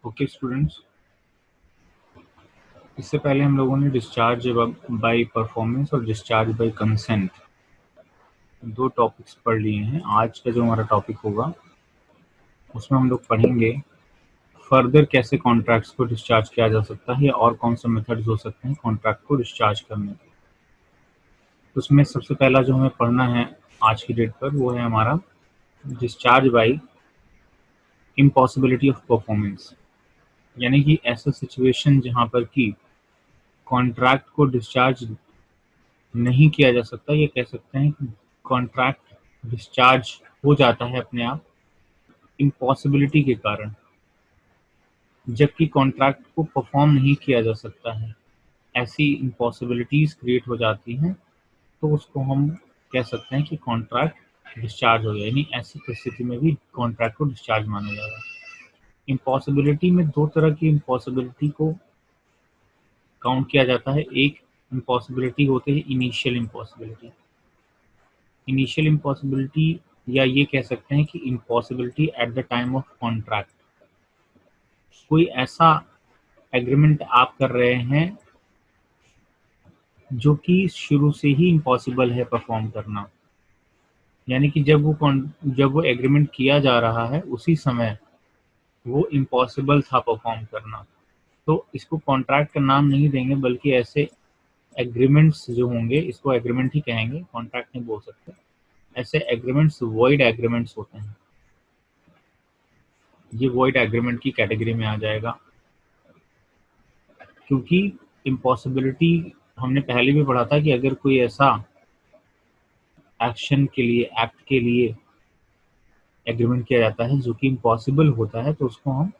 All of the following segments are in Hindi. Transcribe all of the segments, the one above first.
ओके स्टूडेंट्स, इससे पहले हम लोगों ने डिस्चार्ज बाय परफॉर्मेंस और डिस्चार्ज बाय कंसेंट दो टॉपिक्स पढ़ लिए हैं। आज का जो हमारा टॉपिक होगा उसमें हम लोग पढ़ेंगे फर्दर कैसे कॉन्ट्रैक्ट्स को डिस्चार्ज किया जा सकता है या और कौन से मेथड्स हो सकते हैं कॉन्ट्रैक्ट को डिस्चार्ज करने के। उसमें सबसे पहला जो हमें पढ़ना है आज की डेट पर वो है हमारा discharge by impossibility of performance, यानी कि ऐसा सिचुएशन जहाँ पर कि कॉन्ट्रैक्ट को डिस्चार्ज नहीं किया जा सकता, ये कह सकते हैं कि कॉन्ट्रैक्ट डिस्चार्ज हो जाता है अपने आप इम्पॉसिबिलिटी के कारण, जबकि कॉन्ट्रैक्ट को परफॉर्म नहीं किया जा सकता है। ऐसी इम्पॉसिबिलिटीज क्रिएट हो जाती हैं तो उसको हम कह सकते हैं कि कॉन्ट्रैक्ट डिस्चार्ज हो गया, यानी ऐसी परिस्थिति में भी कॉन्ट्रैक्ट को डिस्चार्ज माना जाएगा। इम्पॉसिबिलिटी में दो तरह की इम्पॉसिबिलिटी को काउंट किया जाता है। एक इम्पॉसिबिलिटी होती है इनिशियल इम्पॉसिबिलिटी। इनिशियल इम्पॉसिबिलिटी या ये कह सकते हैं कि impossibility at the time of contract. कोई ऐसा एग्रीमेंट आप कर रहे हैं जो कि शुरू से ही इम्पॉसिबल है परफॉर्म करना, यानी कि जब वो एग्रीमेंट किया जा रहा है उसी समय वो इम्पॉसिबल था परफॉर्म करना, तो इसको कॉन्ट्रैक्ट का नाम नहीं देंगे, बल्कि ऐसे एग्रीमेंट्स जो होंगे इसको एग्रीमेंट ही कहेंगे, कॉन्ट्रैक्ट नहीं बोल सकते। ऐसे एग्रीमेंट्स वॉइड एग्रीमेंट्स होते हैं। ये वॉइड एग्रीमेंट की कैटेगरी में आ जाएगा, क्योंकि इम्पॉसिबिलिटी हमने पहले भी पढ़ा था कि अगर कोई ऐसा एक्शन के लिए, एक्ट के लिए एग्रीमेंट किया जाता है जो कि इम्पॉसिबल होता है तो उसको हम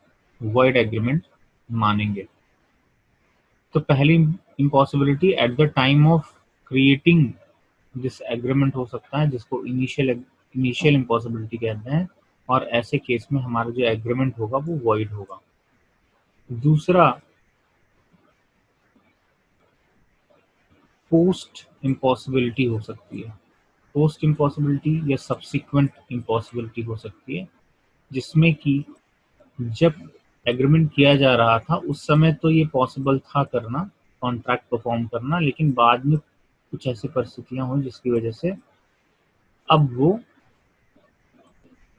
वॉइड एग्रीमेंट मानेंगे। तो पहली impossibility at the time of creating this agreement हो सकता है, जिसको इनिशियल इम्पॉसिबिलिटी कहते हैं, और ऐसे केस में हमारा जो एग्रीमेंट होगा वो वॉइड होगा। दूसरा पोस्ट इम्पॉसिबिलिटी हो सकती है। पोस्ट इम्पॉसिबिलिटी या सब्सिक्वेंट इम्पॉसिबिलिटी हो सकती है, जिसमें कि जब एग्रीमेंट किया जा रहा था उस समय तो ये पॉसिबल था करना, कॉन्ट्रैक्ट परफॉर्म करना, लेकिन बाद में कुछ ऐसी परिस्थितियां हुई जिसकी वजह से अब वो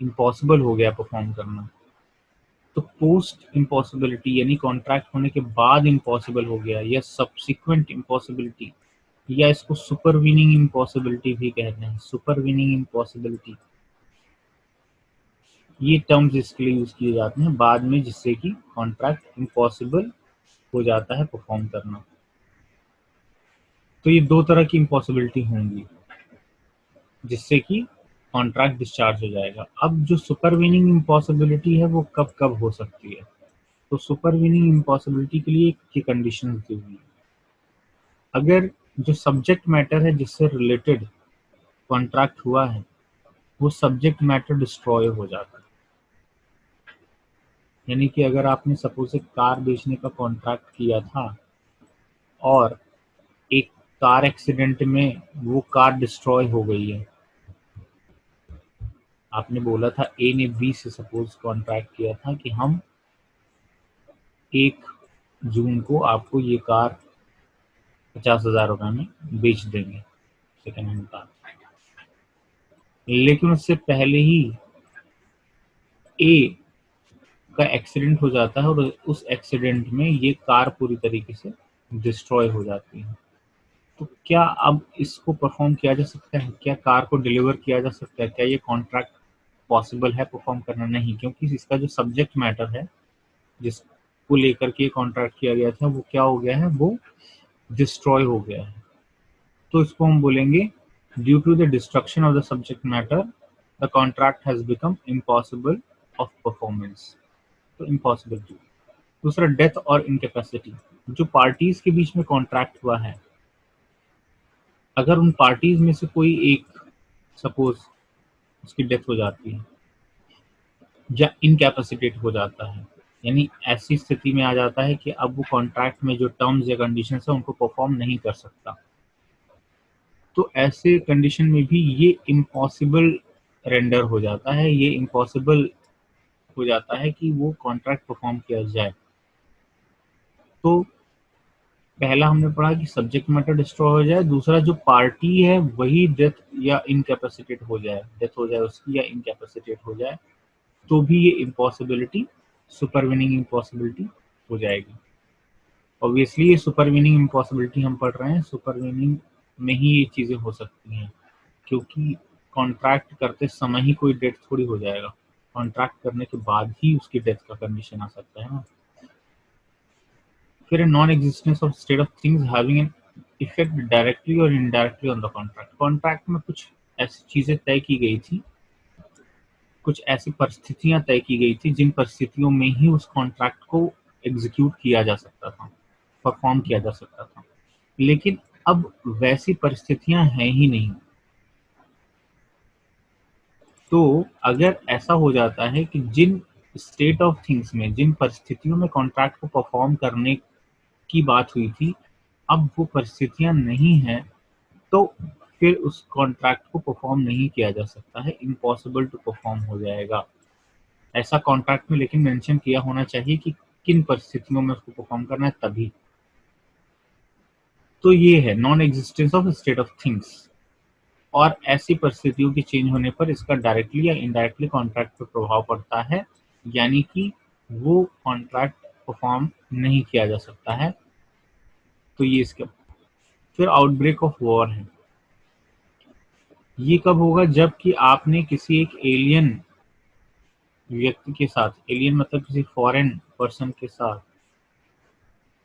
इम्पॉसिबल हो गया परफॉर्म करना। तो पोस्ट इम्पॉसिबिलिटी यानी कॉन्ट्रैक्ट होने के बाद इम्पॉसिबल हो गया, या सब्सिक्वेंट इम्पॉसिबिलिटी, या इसको सुपरवीनिंग इम्पॉसिबिलिटी भी कहते हैं। सुपरवीनिंग इम्पॉसिबिलिटी, ये टर्म्स इसके लिए यूज किए जाते हैं बाद में, जिससे कि कॉन्ट्रैक्ट इम्पॉसिबल हो जाता है परफॉर्म करना। तो ये दो तरह की इम्पॉसिबिलिटी होंगी जिससे कि कॉन्ट्रैक्ट डिस्चार्ज हो जाएगा। अब जो सुपरवीनिंग इम्पॉसिबिलिटी है वो कब कब हो सकती है, तो सुपरवीनिंग इम्पॉसिबिलिटी के लिए की कंडीशन दी हुई है। अगर जो सब्जेक्ट मैटर है जिससे रिलेटेड कॉन्ट्रैक्ट हुआ है वो सब्जेक्ट मैटर डिस्ट्रॉय हो जाता है, यानी कि अगर आपने सपोज एक कार बेचने का कॉन्ट्रैक्ट किया था और एक कार एक्सीडेंट में वो कार डिस्ट्रॉय हो गई है। आपने बोला था ए ने बी से सपोज कॉन्ट्रैक्ट किया था कि हम 1 जून को आपको ये कार 50,000 रुपए में बेच देंगे, सेकेंड हैंड कार। लेकिन उससे पहले ही ए का एक्सीडेंट हो जाता है और उस एक्सीडेंट में ये कार पूरी तरीके से डिस्ट्रॉय हो जाती है। तो क्या अब इसको परफॉर्म किया जा सकता है? क्या कार को डिलीवर किया जा सकता है? क्या ये कॉन्ट्रैक्ट पॉसिबल है परफॉर्म करना? नहीं, क्योंकि इसका जो सब्जेक्ट मैटर है जिसको लेकर के कॉन्ट्रैक्ट किया गया था वो क्या हो गया है, वो डिस्ट्रॉय हो गया है। तो इसको हम बोलेंगे due to the destruction of the subject matter the contract has become impossible of performance. तो इम्पॉसिबिलिटी। दूसरा डेथ और इनकैपेसिटी। जो पार्टीज के बीच में कॉन्ट्रैक्ट हुआ है, अगर उन पार्टीज में से कोई एक सपोज उसकी डेथ हो जाती है या इनकैपेसिटेट हो जाता है, यानी ऐसी स्थिति में आ जाता है कि अब वो कॉन्ट्रैक्ट में जो टर्म्स या कंडीशंस है उनको परफॉर्म नहीं कर सकता, तो ऐसे कंडीशन में भी ये इम्पॉसिबल रेंडर हो जाता है, ये इम्पॉसिबल हो जाता है कि वो कॉन्ट्रैक्ट परफॉर्म किया जाए। तो पहला हमने पढ़ा कि सब्जेक्ट मैटर डिस्ट्रॉय हो जाए, दूसरा जो पार्टी है वही डेथ या इनकैपेसिटेट हो जाए, डेथ हो जाए उसकी या इनकैपेसिटेट हो जाए, तो भी ये इम्पॉसिबिलिटी सुपरवीनिंग इम्पॉसिबिलिटी हो जाएगी। ऑब्वियसली ये सुपरवीनिंग इम्पॉसिबिलिटी हम पढ़ रहे हैं, सुपरवीनिंग में ही ये चीज़ें हो सकती हैं, क्योंकि कॉन्ट्रैक्ट करते समय ही कोई डेथ थोड़ी हो जाएगा, कॉन्ट्रैक्ट करने के बाद ही उसकी डेथ का कंडीशन आ सकता है ना। फिर non existence of state of things having an effect directly और indirectly on the contract. Contract में कुछ ऐसी चीज़ें तय की गई थी, कुछ ऐसी परिस्थितियां तय की गई थी जिन परिस्थितियों में ही उस कॉन्ट्रैक्ट को एग्जीक्यूट किया जा सकता था, परफॉर्म किया जा सकता था, लेकिन अब वैसी परिस्थितियां हैं ही नहीं। तो अगर ऐसा हो जाता है कि जिन स्टेट ऑफ थिंग्स में, जिन परिस्थितियों में कॉन्ट्रैक्ट को परफॉर्म करने की बात हुई थी, अब वो परिस्थितियां नहीं हैं, तो फिर उस कॉन्ट्रैक्ट को परफॉर्म नहीं किया जा सकता है, इम्पॉसिबल टू परफॉर्म हो जाएगा। ऐसा कॉन्ट्रैक्ट में लेकिन मेंशन किया होना चाहिए कि किन परिस्थितियों में उसको परफॉर्म करना है तभी। तो ये है non existence of state of things, और ऐसी परिस्थितियों के चेंज होने पर इसका डायरेक्टली या इनडायरेक्टली कॉन्ट्रैक्ट पर प्रभाव पड़ता है, यानी कि वो कॉन्ट्रैक्ट परफॉर्म नहीं किया जा सकता है। तो ये इसका फिर आउटब्रेक ऑफ वॉर है। ये कब होगा? जब कि आपने किसी एक एलियन व्यक्ति के साथ, एलियन मतलब किसी फॉरेन पर्सन के साथ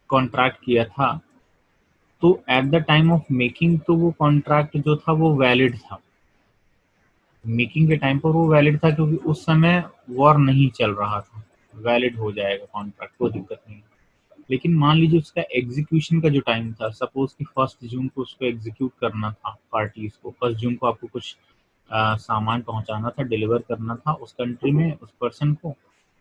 कॉन्ट्रैक्ट किया था, तो at the time of making तो वो कॉन्ट्रैक्ट जो था वो वैलिड था, मेकिंग के टाइम पर वो वैलिड था, क्योंकि उस समय वॉर नहीं चल रहा था, वैलिड हो जाएगा कॉन्ट्रैक्ट, कोई दिक्कत नहीं। लेकिन मान लीजिए उसका एग्जीक्यूशन का जो टाइम था, सपोज कि 1 जून को उसको एग्जीक्यूट करना था, पार्टीज को 1 जून को आपको कुछ सामान पहुंचाना था, डिलीवर करना था उस कंट्री में उस पर्सन को,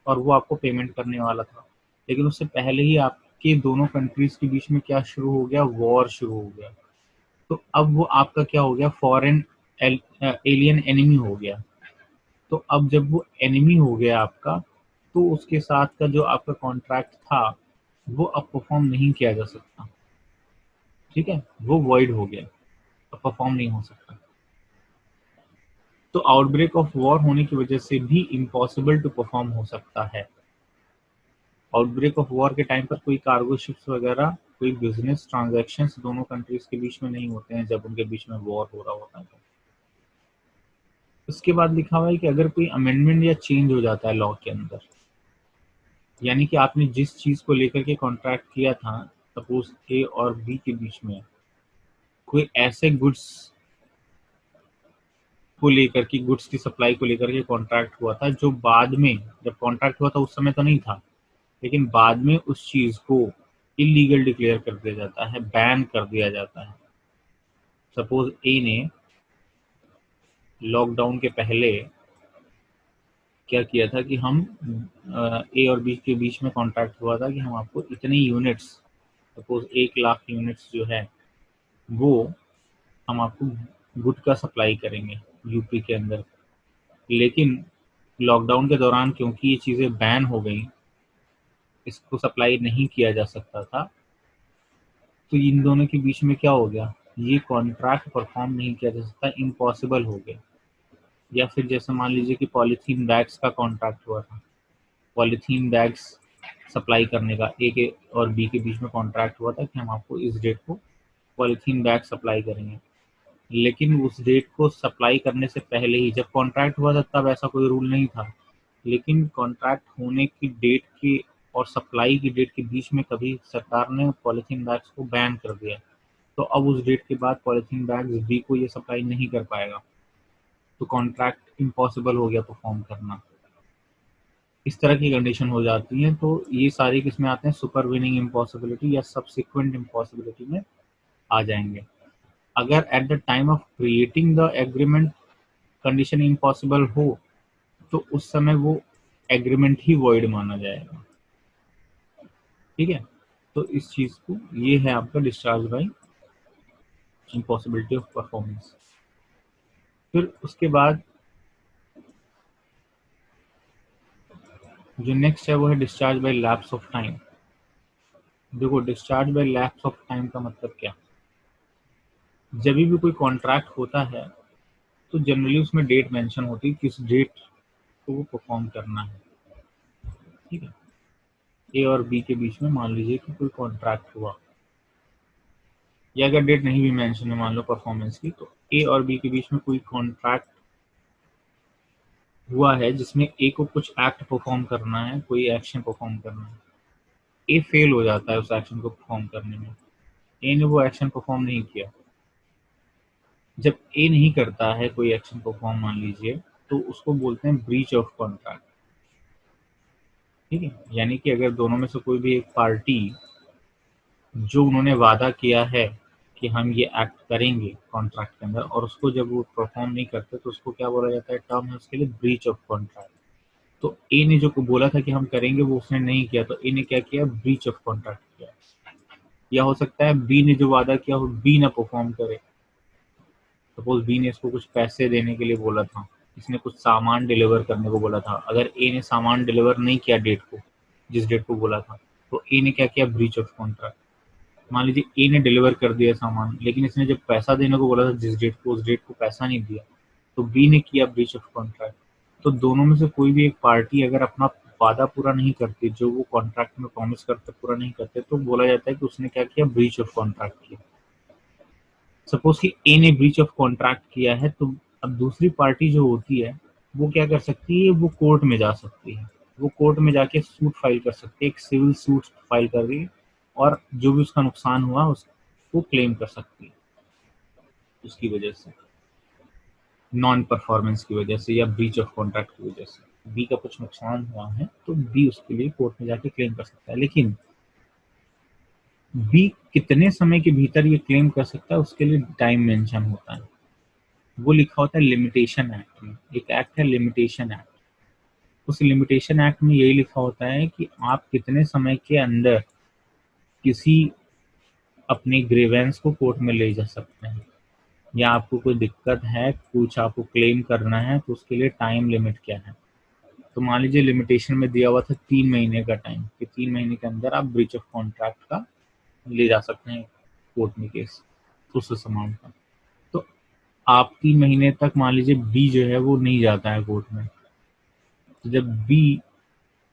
और वो आपको पेमेंट करने वाला था, लेकिन उससे पहले ही आपके दोनों कंट्रीज के बीच में क्या शुरू हो गया? वॉर शुरू हो गया। तो अब वो आपका क्या हो गया? फॉरेन एलियन एनिमी हो गया। तो अब जब वो एनिमी हो गया आपका, तो उसके साथ का जो आपका कॉन्ट्रैक्ट था वो अब परफॉर्म नहीं किया जा सकता, ठीक है, वो वॉइड हो गया, अब परफॉर्म नहीं हो सकता। तो आउटब्रेक ऑफ वॉर होने की वजह से भी इम्पॉसिबल टू परफॉर्म हो सकता है। आउटब्रेक ऑफ वॉर के टाइम पर कोई कार्गो शिप्स वगैरह, कोई बिजनेस ट्रांजैक्शंस दोनों कंट्रीज के बीच में नहीं होते हैं जब उनके बीच में वॉर हो रहा होता है। तो उसके बाद लिखा हुआ है कि अगर कोई अमेंडमेंट या चेंज हो जाता है लॉ के अंदर, यानी कि आपने जिस चीज को लेकर के कॉन्ट्रैक्ट किया था, सपोज ए और बी के बीच में कोई ऐसे गुड्स को लेकर के, गुड्स की सप्लाई को लेकर के कॉन्ट्रैक्ट हुआ था, जो बाद में, जब कॉन्ट्रैक्ट हुआ था उस समय तो नहीं था, लेकिन बाद में उस चीज को इलीगल डिक्लेयर कर दिया जाता है, बैन कर दिया जाता है। सपोज ए ने लॉकडाउन के पहले क्या किया था कि हम ए और बी के बीच में कॉन्ट्रैक्ट हुआ था कि हम आपको इतनी यूनिट्स, सपोज 1 लाख यूनिट्स जो है वो हम आपको गुड का सप्लाई करेंगे यूपी के अंदर। लेकिन लॉकडाउन के दौरान क्योंकि ये चीज़ें बैन हो गई, इसको सप्लाई नहीं किया जा सकता था, तो इन दोनों के बीच में क्या हो गया? ये कॉन्ट्रैक्ट परफॉर्म नहीं किया जा सकता, इम्पॉसिबल हो गया। या फिर जैसे मान लीजिए कि पॉलीथीन बैग्स का कॉन्ट्रैक्ट हुआ था, पॉलीथीन बैग्स सप्लाई करने का ए के और बी के बीच में कॉन्ट्रैक्ट हुआ था कि हम आपको इस डेट को पॉलीथीन बैग सप्लाई करेंगे, लेकिन उस डेट को सप्लाई करने से पहले ही, जब कॉन्ट्रैक्ट हुआ था तब ऐसा कोई रूल नहीं था, लेकिन कॉन्ट्रैक्ट होने की डेट के और सप्लाई की डेट के बीच में कभी सरकार ने पॉलीथीन बैग्स को बैन कर दिया, तो अब उस डेट के बाद पॉलीथीन बैग्स बी को ये सप्लाई नहीं कर पाएगा, तो कॉन्ट्रैक्ट इम्पॉसिबल हो गया परफॉर्म करना। इस तरह की कंडीशन हो जाती है, तो ये सारी किसमें आते हैं? सुपरवीनिंग इम्पॉसिबिलिटी या सब्सिक्वेंट इम्पॉसिबिलिटी में आ जाएंगे। अगर at the time of creating the agreement condition impossible हो, तो उस समय वो एग्रीमेंट ही वॉइड माना जाएगा, ठीक है। तो इस चीज को, ये है आपका discharge by impossibility of performance. फिर उसके बाद जो नेक्स्ट है वो है discharge by lapse of time. देखो, discharge by lapse of time का मतलब क्या? जब भी कोई कॉन्ट्रैक्ट होता है तो जनरली उसमें डेट मेंशन होती है, किस डेट को वो परफॉर्म करना है। ठीक है, ए और बी के बीच में मान लीजिए कि कोई कॉन्ट्रैक्ट हुआ, या अगर डेट नहीं भी मेंशन है मान लो परफॉर्मेंस की, तो ए और बी के बीच में कोई कॉन्ट्रैक्ट हुआ है जिसमें ए को कुछ एक्ट परफॉर्म करना है, कोई एक्शन परफॉर्म करना है। ए फेल हो जाता है उस एक्शन को परफॉर्म करने में, ए ने वो एक्शन परफॉर्म नहीं किया। जब ए नहीं करता है कोई एक्शन परफॉर्म मान लीजिए, तो उसको बोलते हैं ब्रीच ऑफ कॉन्ट्रैक्ट। ठीक है, यानी कि अगर दोनों में से कोई भी एक पार्टी, जो उन्होंने वादा किया है कि हम ये एक्ट करेंगे कॉन्ट्रैक्ट के अंदर, और उसको जब वो परफॉर्म नहीं करते तो उसको क्या बोला जाता है, टर्म है उसके लिए ब्रीच ऑफ कॉन्ट्रैक्ट। तो ए ने जो बोला था कि हम करेंगे वो उसने नहीं किया, तो ए ने क्या किया, ब्रीच ऑफ कॉन्ट्रैक्ट किया। या हो सकता है बी ने जो वादा किया वो बी ना परफॉर्म करे। सपोज बी ने इसको कुछ पैसे देने के लिए बोला था, इसने कुछ सामान डिलीवर करने को बोला था, अगर ए ने सामान डिलीवर नहीं किया डेट को, जिस डेट को बोला था, तो ए ने क्या किया, ब्रीच ऑफ कॉन्ट्रैक्ट। मान लीजिए ए ने डिलीवर कर दिया सामान, लेकिन इसने जब पैसा देने को बोला था जिस डेट को, उस डेट को पैसा नहीं दिया, तो बी ने किया ब्रीच ऑफ कॉन्ट्रैक्ट। तो दोनों में से कोई भी एक पार्टी अगर अपना वादा पूरा नहीं करती, जो वो कॉन्ट्रैक्ट में प्रॉमिस करते पूरा नहीं करते, तो बोला जाता है कि उसने क्या किया, ब्रीच ऑफ कॉन्ट्रैक्ट किया। सपोज कि ए ने ब्रीच ऑफ कॉन्ट्रैक्ट किया है, तो अब दूसरी पार्टी जो होती है वो क्या कर सकती है, वो कोर्ट में जा सकती है। वो कोर्ट में जाके सूट फाइल कर सकती है, एक सिविल सूट फाइल कर रही है, और जो भी उसका नुकसान हुआ उसको क्लेम कर सकती है उसकी वजह से, नॉन परफॉर्मेंस की वजह से या ब्रीच ऑफ कॉन्ट्रैक्ट की वजह से। बी का कुछ नुकसान हुआ है तो बी उसके लिए कोर्ट में जाके क्लेम कर सकता है, लेकिन बी कितने समय के भीतर ये क्लेम कर सकता है उसके लिए टाइम मेंशन होता है। वो लिखा होता है लिमिटेशन एक्ट में। एक एक्ट है लिमिटेशन एक्ट, उस लिमिटेशन एक्ट में यही लिखा होता है कि आप कितने समय के अंदर किसी अपने ग्रीवेंस को कोर्ट में ले जा सकते हैं, या आपको कोई दिक्कत है, कुछ आपको क्लेम करना है, तो उसके लिए टाइम लिमिट क्या है। तो मान लीजिए लिमिटेशन में दिया हुआ था 3 महीने का टाइम, कि 3 महीने के अंदर आप ब्रीच ऑफ कॉन्ट्रैक्ट का ले जा सकते हैं कोर्ट में केस, उस अमाउंट का। तो आप 3 महीने तक मान लीजिए बी जो है वो नहीं जाता है कोर्ट में, तो जब बी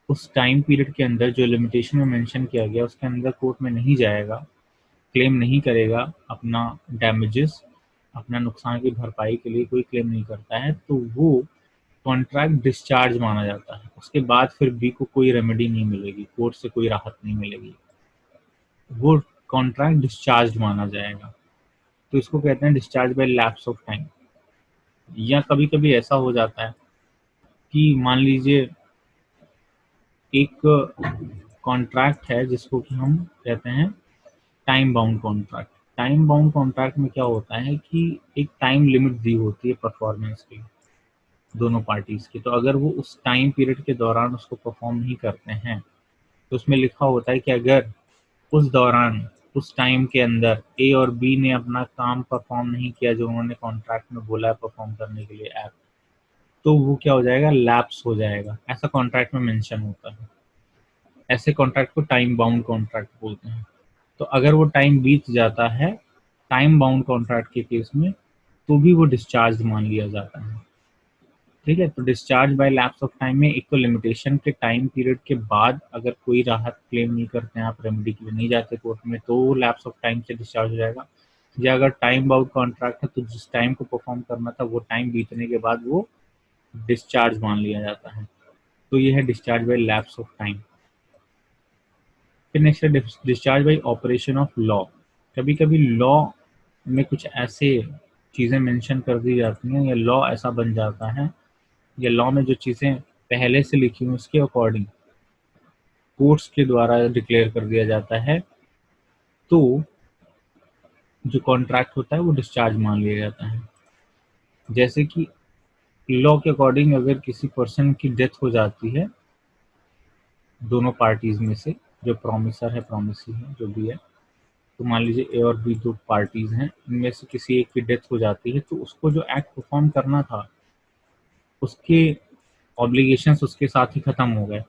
उस टाइम पीरियड के अंदर जो लिमिटेशन में मेंशन किया गया उसके अंदर कोर्ट में नहीं जाएगा, क्लेम नहीं करेगा अपना डैमेजेस, अपना नुकसान की भरपाई के लिए कोई क्लेम नहीं करता है, तो वो कॉन्ट्रैक्ट डिस्चार्ज माना जाता है। उसके बाद फिर बी को कोई रेमेडी नहीं मिलेगी, कोर्ट से कोई राहत नहीं मिलेगी, वो कॉन्ट्रैक्ट डिस्चार्ज माना जाएगा। तो इसको कहते हैं discharge by lapse of time. या कभी कभी ऐसा हो जाता है कि मान लीजिए एक कॉन्ट्रैक्ट है जिसको कि हम कहते हैं time bound contract. Time bound contract में क्या होता है कि एक टाइम लिमिट दी होती है परफॉर्मेंस की दोनों पार्टीज की, तो अगर वो उस टाइम पीरियड के दौरान उसको परफॉर्म नहीं करते हैं, तो उसमें लिखा होता है कि अगर उस दौरान, उस टाइम के अंदर ए और बी ने अपना काम परफॉर्म नहीं किया जो उन्होंने कॉन्ट्रैक्ट में बोला है परफॉर्म करने के लिए एक्ट, तो वो क्या हो जाएगा, लैप्स हो जाएगा, ऐसा कॉन्ट्रैक्ट में मेंशन होता है। ऐसे कॉन्ट्रैक्ट को टाइम बाउंड कॉन्ट्रैक्ट बोलते हैं। तो अगर वो टाइम बीत जाता है टाइम बाउंड कॉन्ट्रैक्ट के केस में, तो भी वो डिस्चार्ज मान लिया जाता है। ठीक है, तो discharge by lapse of time में एक तो लिमिटेशन के टाइम पीरियड के बाद अगर कोई राहत क्लेम नहीं करते हैं, आप रेमेडी के लिए नहीं जाते कोर्ट में, तो वो लैप्स ऑफ टाइम से डिस्चार्ज हो जाएगा। या अगर टाइम बाउंड कॉन्ट्रैक्ट है तो जिस टाइम को परफॉर्म करना था वो टाइम बीतने के बाद वो डिस्चार्ज मान लिया जाता है। तो ये है discharge by lapse of time. फिर नेक्स्ट है discharge bye operation of law. कभी कभी लॉ में कुछ ऐसे चीज़ें मेंशन कर दी जाती हैं, या लॉ ऐसा बन जाता है, या लॉ में जो चीज़ें पहले से लिखी हुई उसके अकॉर्डिंग कोर्ट्स के द्वारा डिक्लेयर कर दिया जाता है, तो जो कॉन्ट्रैक्ट होता है वो डिस्चार्ज मान लिया जाता है। जैसे कि लॉ के अकॉर्डिंग अगर किसी पर्सन की डेथ हो जाती है दोनों पार्टीज में से, जो प्रॉमिसर है प्रॉमिसी है जो भी है, तो मान लीजिए ए और बी दो पार्टीज हैं, इनमें से किसी एक की डेथ हो जाती है, तो उसको जो एक्ट परफॉर्म करना था उसके ऑब्लिगेशंस उसके साथ ही खत्म हो गए।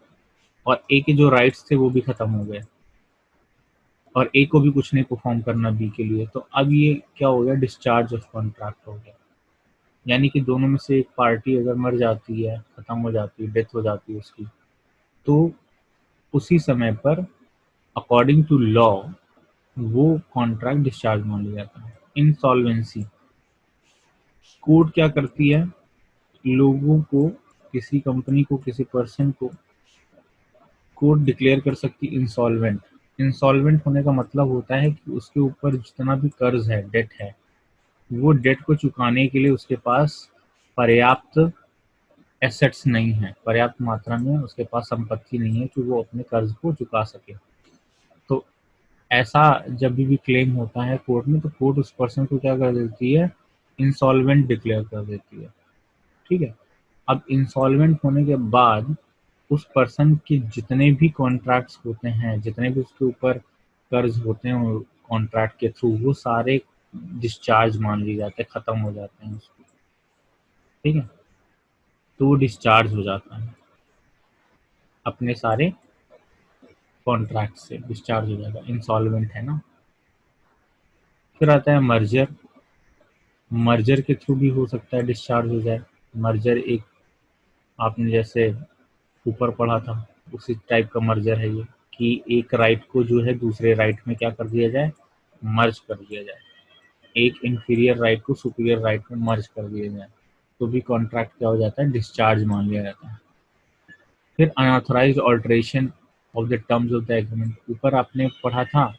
और ए के जो राइट्स थे वो भी खत्म हो गए और ए को भी कुछ नहीं परफॉर्म करना बी के लिए। तो अब ये क्या हो गया, डिस्चार्ज ऑफ कॉन्ट्रैक्ट हो गया। यानी कि दोनों में से एक पार्टी अगर मर जाती है, खत्म हो जाती है, डेथ हो जाती है उसकी, तो उसी समय पर अकॉर्डिंग टू लॉ वो कॉन्ट्रैक्ट डिस्चार्ज मान लिया जाता है। इंसॉल्वेंसी कोर्ट क्या करती है, लोगों को, किसी कंपनी को, किसी पर्सन को कोर्ट डिक्लेयर कर सकती इंसॉल्वेंट। इंसॉल्वेंट होने का मतलब होता है कि उसके ऊपर जितना भी कर्ज है, डेट है, वो डेट को चुकाने के लिए उसके पास पर्याप्त एसेट्स नहीं है, पर्याप्त मात्रा में उसके पास संपत्ति नहीं है कि वो अपने कर्ज को चुका सके। तो ऐसा जब भी क्लेम होता है कोर्ट में, तो कोर्ट उस पर्सन को क्या कर देती है, इंसॉल्वेंट डिक्लेयर कर देती है। ठीक है। अब इंसॉल्वेंट होने के बाद उस पर्सन के जितने भी कॉन्ट्रैक्ट्स होते हैं, जितने भी उसके ऊपर कर्ज होते हैं कॉन्ट्रैक्ट के थ्रू, वो सारे डिस्चार्ज मान लिए जाते हैं, खत्म हो जाते हैं उसको। ठीक है। तो वो डिस्चार्ज हो जाता है, अपने सारे कॉन्ट्रैक्ट से डिस्चार्ज हो जाएगा, इंसॉल्वेंट है ना। फिर आता है मर्जर। मर्जर के थ्रू भी हो सकता है डिस्चार्ज हो जाए। मर्जर एक, आपने जैसे ऊपर पढ़ा था उसी टाइप का मर्जर है ये, कि एक राइट को जो है दूसरे राइट में क्या कर दिया जाए, मर्ज कर दिया जाए। एक इंफीरियर राइट को सुपीरियर राइट में मर्ज कर दिया जाए, तो भी कॉन्ट्रैक्ट क्या हो जाता है, डिस्चार्ज मान लिया जाता है। फिर unauthorised alteration of the terms of the agreement. ऊपर आपने पढ़ा था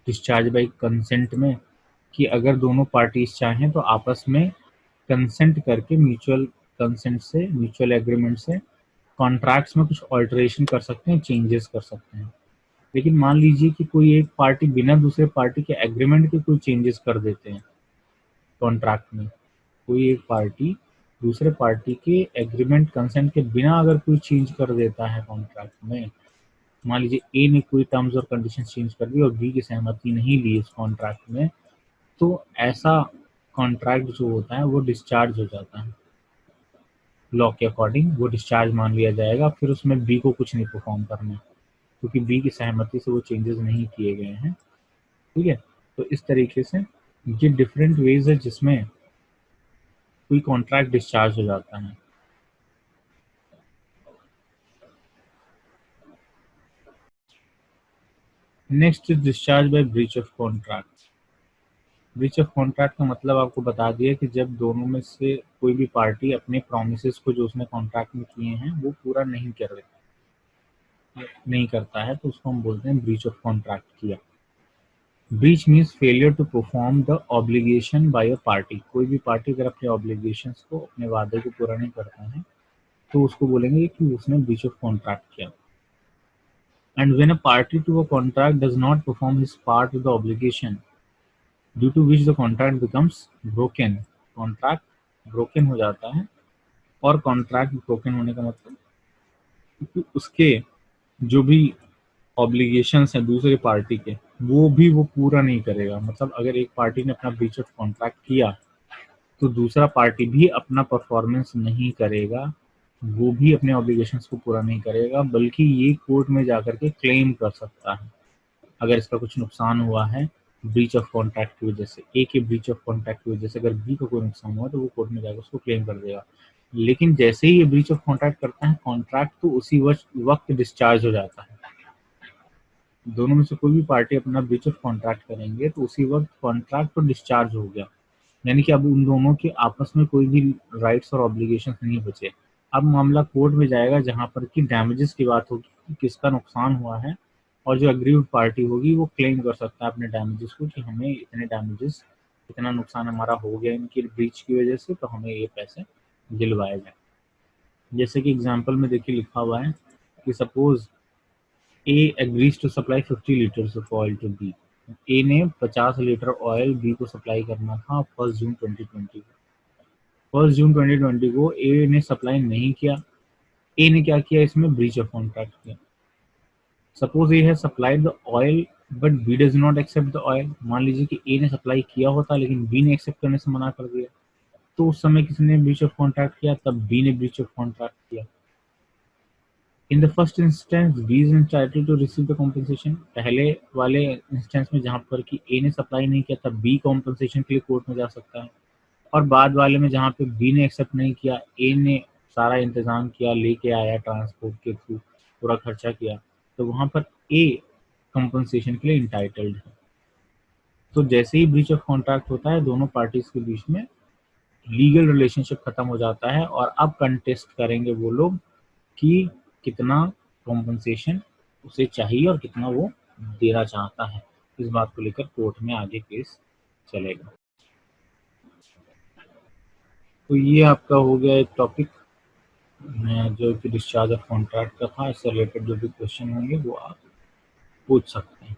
डिस्चार्ज बाय कंसेंट में, कि अगर दोनों पार्टीज चाहें तो आपस में कंसेंट करके, म्यूचुअल कंसेंट से, म्यूचुअल एग्रीमेंट से कॉन्ट्रैक्ट्स में कुछ ऑल्टरेशन कर सकते हैं, चेंजेस कर सकते हैं। लेकिन मान लीजिए कि कोई एक पार्टी बिना दूसरे पार्टी के एग्रीमेंट के कोई चेंजेस कर देते हैं कॉन्ट्रैक्ट में। कोई एक पार्टी दूसरे पार्टी के एग्रीमेंट, कंसेंट के बिना अगर कोई चेंज कर देता है कॉन्ट्रैक्ट में, मान लीजिए ए ने कोई टर्म्स और कंडीशन चेंज कर दी और बी की सहमति नहीं ली इस कॉन्ट्रैक्ट में, तो ऐसा कॉन्ट्रैक्ट जो होता है वो डिस्चार्ज हो जाता है। लॉ के अकॉर्डिंग वो डिस्चार्ज मान लिया जाएगा। फिर उसमें बी को कुछ नहीं परफॉर्म करना, क्योंकि बी की सहमति से वो चेंजेस नहीं किए गए हैं। ठीक है। तो इस तरीके से ये डिफरेंट वेज है जिसमें कोई कॉन्ट्रैक्ट डिस्चार्ज हो जाता है। Next is discharge by breach of contract. Breach of contract का मतलब आपको बता दिया कि जब दोनों में से कोई भी पार्टी अपने प्रोमिस को जो उसने कॉन्ट्रैक्ट में किए हैं वो पूरा नहीं करता है, तो उसको हम बोलते हैं ब्रीच ऑफ कॉन्ट्रैक्ट किया। Breach means failure to perform the obligation by a party. कोई भी पार्टी अगर अपने ऑब्लिगेशंस को, अपने वादे को पूरा नहीं करता है, तो उसको बोलेंगे कि उसने ब्रीच ऑफ कॉन्ट्रैक्ट किया। And when a party to a contract does not perform his part of the obligation due to which the contract becomes broken. Contract broken हो जाता है। और कॉन्ट्रैक्ट ब्रोकन होने का मतलब कि उसके जो भी ऑब्लिगेशंस हैं दूसरे पार्टी के, वो पूरा नहीं करेगा। मतलब अगर एक पार्टी ने अपना ब्रीच ऑफ कॉन्ट्रैक्ट किया, तो दूसरा पार्टी भी अपना परफॉर्मेंस नहीं करेगा, वो भी अपने ऑब्लिगेशंस को पूरा नहीं करेगा, बल्कि ये कोर्ट में जाकर के क्लेम कर सकता है अगर इसका कुछ नुकसान हुआ है ब्रीच ऑफ कॉन्ट्रैक्ट की वजह से। ए के ब्रीच ऑफ कॉन्ट्रैक्ट की वजह से अगर बी को कोई नुकसान हुआ, तो वो कोर्ट में जाकर उसको क्लेम कर देगा। लेकिन जैसे ही ये ब्रीच ऑफ कॉन्ट्रैक्ट करता है कॉन्ट्रैक्ट, तो उसी वक्त डिस्चार्ज हो जाता है। दोनों में से कोई भी पार्टी अपना ब्रीच ऑफ कॉन्ट्रैक्ट करेंगे तो उसी वक्त कॉन्ट्रैक्ट तो डिस्चार्ज हो गया। यानी कि अब उन दोनों के आपस में कोई भी राइट्स और ऑब्लिगेशन नहीं बचे। अब मामला कोर्ट में जाएगा जहां पर कि डैमेजेस की बात होगी कि किसका नुकसान हुआ है, और जो अग्रीव्ड पार्टी होगी वो क्लेम कर सकता है अपने डैमेजेस को कि हमें इतने डैमेजेस, इतना नुकसान हमारा हो गया इनकी ब्रीच की वजह से, तो हमें ये पैसे दिलवाए जाए। जैसे कि एग्जाम्पल में देखिए लिखा हुआ है कि suppose A agrees to supply 50 litres of oil to B. A ने 50 लीटर ऑयल बी को सप्लाई करना था 1 जून 2020 को। 1 जून 2020 को ए ने सप्लाई नहीं किया। ए ने क्या किया, इसमें ब्रीच ऑफ कॉन्ट्रैक्ट किया। Suppose A has supplied the oil but B does not accept the oil. मान लीजिए कि ए ने सप्लाई किया होता लेकिन बी ने एक्सेप्ट करने से मना कर दिया, तो उस समय किसने ब्रीच ऑफ कॉन्ट्रैक्ट किया, तब बी ने ब्रीच ऑफ कॉन्ट्रैक्ट किया। In the first instance B is entitled to receive the compensation. पहले वाले इंस्टेंस में जहां पर कि ए ने सप्लाई नहीं किया था, बी कॉम्पनसेशन के लिए कोर्ट में जा सकता है। और बाद वाले में जहां पे बी ने एक्सेप्ट नहीं किया, ए ने सारा इंतजाम किया, लेके आया ट्रांसपोर्ट के थ्रू, पूरा खर्चा किया, तो वहां पर ए कॉम्पनसेशन के लिए इंटाइटल्ड है। तो जैसे ही ब्रीच ऑफ कॉन्ट्रैक्ट होता है, दोनों पार्टीज के बीच में लीगल रिलेशनशिप खत्म हो जाता है और अब कंटेस्ट करेंगे वो लोग कि कितना कॉम्पनसेशन उसे चाहिए और कितना वो देना चाहता है। इस बात को लेकर कोर्ट में आगे केस चलेगा। तो ये आपका हो गया एक टॉपिक जो कि डिस्चार्ज ऑफ कॉन्ट्रैक्ट का था। इससे रिलेटेड जो भी क्वेश्चन होंगे वो आप पूछ सकते हैं।